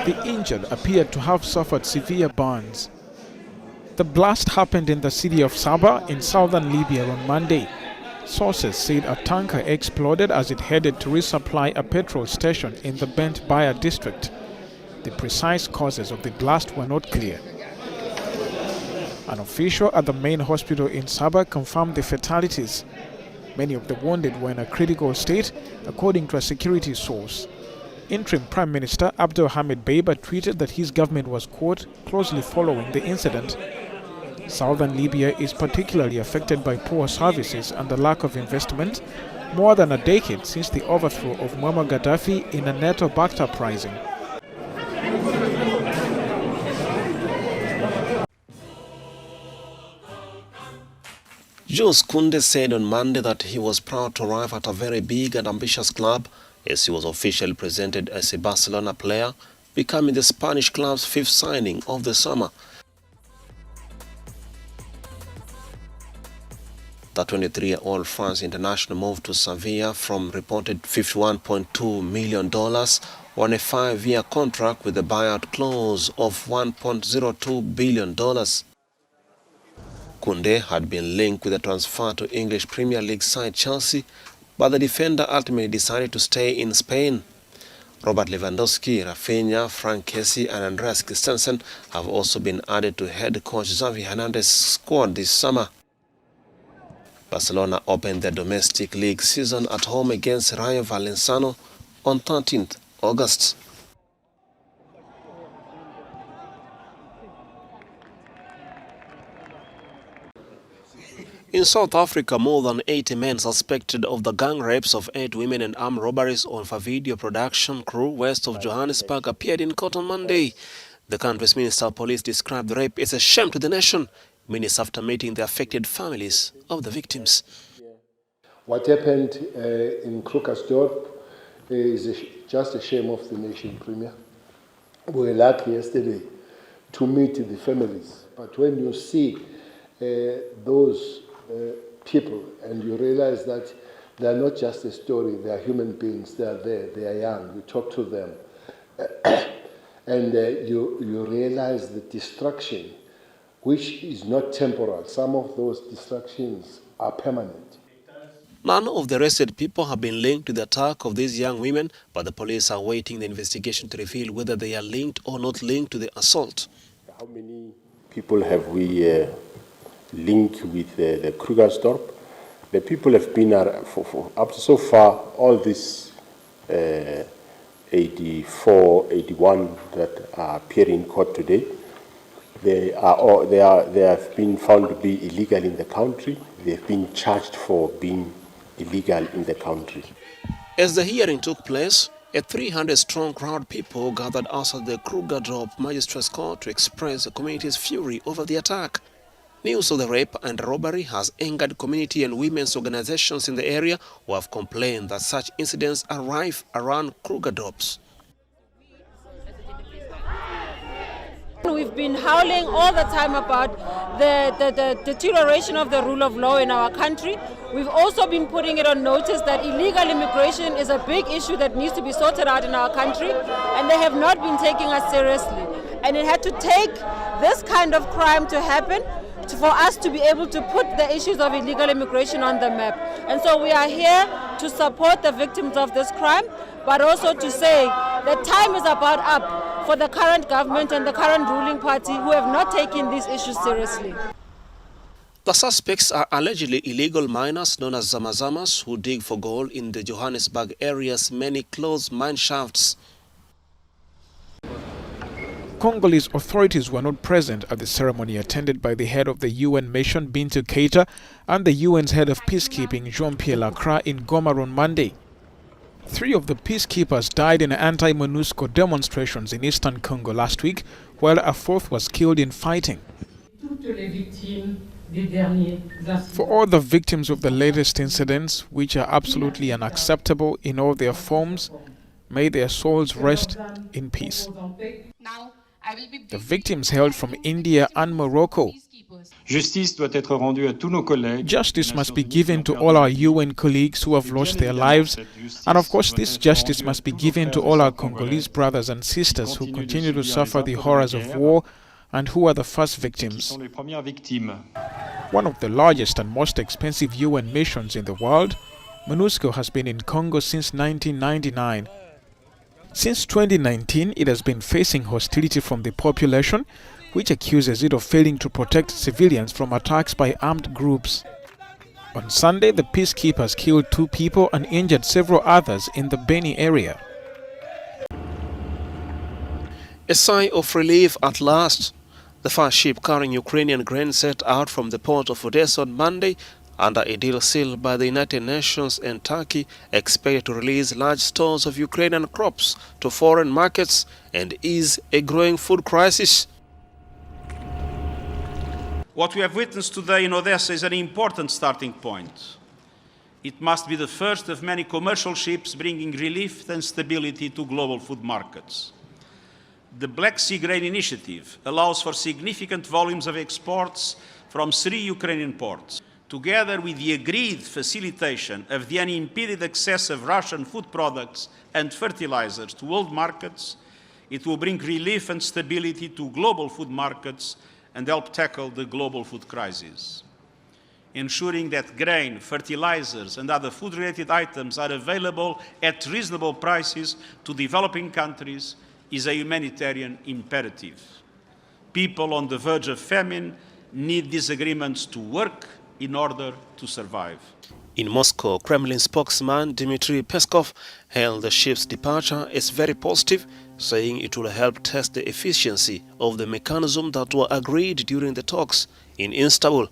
The injured appeared to have suffered severe burns. The blast happened in the city of Sabha in southern Libya on Monday. Sources said a tanker exploded as it headed to resupply a petrol station in the Bent Bayer district. The precise causes of the blast were not clear. An official at the main hospital in Sabha confirmed the fatalities. Many of the wounded were in a critical state, according to a security source. Interim Prime Minister Abdel Hamid Dbeibah tweeted that his government was, quote, closely following the incident. Southern Libya is particularly affected by poor services and the lack of investment, more than a decade since the overthrow of Muammar Gaddafi in a NATO-backed uprising. Jose Kounde said on Monday that he was proud to arrive at a very big and ambitious club as he was officially presented as a Barcelona player, becoming the Spanish club's fifth signing of the summer. The 23-year-old France international moved to Sevilla from reported $51.2 million on a 5-year contract with a buyout clause of $1.02 billion. Kounde had been linked with a transfer to English Premier League side Chelsea, but the defender ultimately decided to stay in Spain. Robert Lewandowski, Rafinha, Frank Kessie and Andreas Christensen have also been added to head coach Xavi Hernandez's squad this summer. Barcelona opened their domestic league season at home against Rayo Vallecano on 13th August. In South Africa, more than 80 men suspected of the gang rapes of 8 women and armed robberies of a video production crew west of Johannesburg appeared in court on Monday. The country's Minister of Police described the rape as a shame to the nation, minutes after meeting the affected families of the victims. What happened in Krugersdorp is just a shame of the nation, Premier. We were lucky yesterday to meet the families, but when you see those people and you realize that they are not just a story, they are human beings, they are there, they are young, you talk to them, and you realize the destruction, which is not temporal. Some of those destructions are permanent. None of the arrested people have been linked to the attack of these young women, but the police are waiting the investigation to reveal whether they are linked or not linked to the assault. How many people have we linked with the Krugersdorp? The people have been up to so far, all these 84, 81 that are appearing in court today, they have been found to be illegal in the country. They have been charged for being illegal in the country. As the hearing took place, a 300-strong crowd of people gathered outside the Krugersdorp Magistrates Court to express the community's fury over the attack. News of the rape and robbery has angered community and women's organizations in the area who have complained that such incidents are rife around Krugersdorp. We've been howling all the time about the deterioration of the rule of law in our country. We've also been putting it on notice that illegal immigration is a big issue that needs to be sorted out in our country, and they have not been taking us seriously. And it had to take this kind of crime to happen for us to be able to put the issues of illegal immigration on the map. And so we are here to support the victims of this crime, but also to say that time is about up for the current government and the current ruling party who have not taken these issues seriously. The suspects are allegedly illegal miners known as Zamazamas who dig for gold in the Johannesburg area's many closed mine shafts. Congolese authorities were not present at the ceremony attended by the head of the UN mission, Bintou Keita, and the UN's head of peacekeeping, Jean-Pierre Lacroix, in Goma on Monday. 3 of the peacekeepers died in anti-MONUSCO demonstrations in eastern Congo last week, while a 4th was killed in fighting. For all the victims of the latest incidents, which are absolutely unacceptable in all their forms, may their souls rest in peace. The victims hailed from India and Morocco. Justice doit être rendue à tous nos collègues. Justice must be given to all our UN colleagues who have lost their lives, and of course this justice must be given to all our Congolese brothers and sisters who continue to suffer the horrors of war and who are the first victims. One of the largest and most expensive UN missions in the world, MONUSCO has been in Congo since 1999. Since 2019, it has been facing hostility from the population, which accuses it of failing to protect civilians from attacks by armed groups. On Sunday, the peacekeepers killed 2 people and injured several others in the Beni area. A sigh of relief at last. The first ship carrying Ukrainian grain set out from the port of Odesa on Monday under a deal sealed by the United Nations and Turkey, expected to release large stores of Ukrainian crops to foreign markets and ease a growing food crisis. What we have witnessed today in Odesa is an important starting point. It must be the first of many commercial ships bringing relief and stability to global food markets. The Black Sea Grain Initiative allows for significant volumes of exports from 3 Ukrainian ports. Together with the agreed facilitation of the unimpeded access of Russian food products and fertilizers to world markets, it will bring relief and stability to global food markets and help tackle the global food crisis. Ensuring that grain, fertilizers, and other food-related items are available at reasonable prices to developing countries is a humanitarian imperative. People on the verge of famine need these agreements to work in order to survive. In Moscow, Kremlin spokesman Dmitry Peskov hailed the ship's departure as very positive, saying it will help test the efficiency of the mechanism that were agreed during the talks in Istanbul.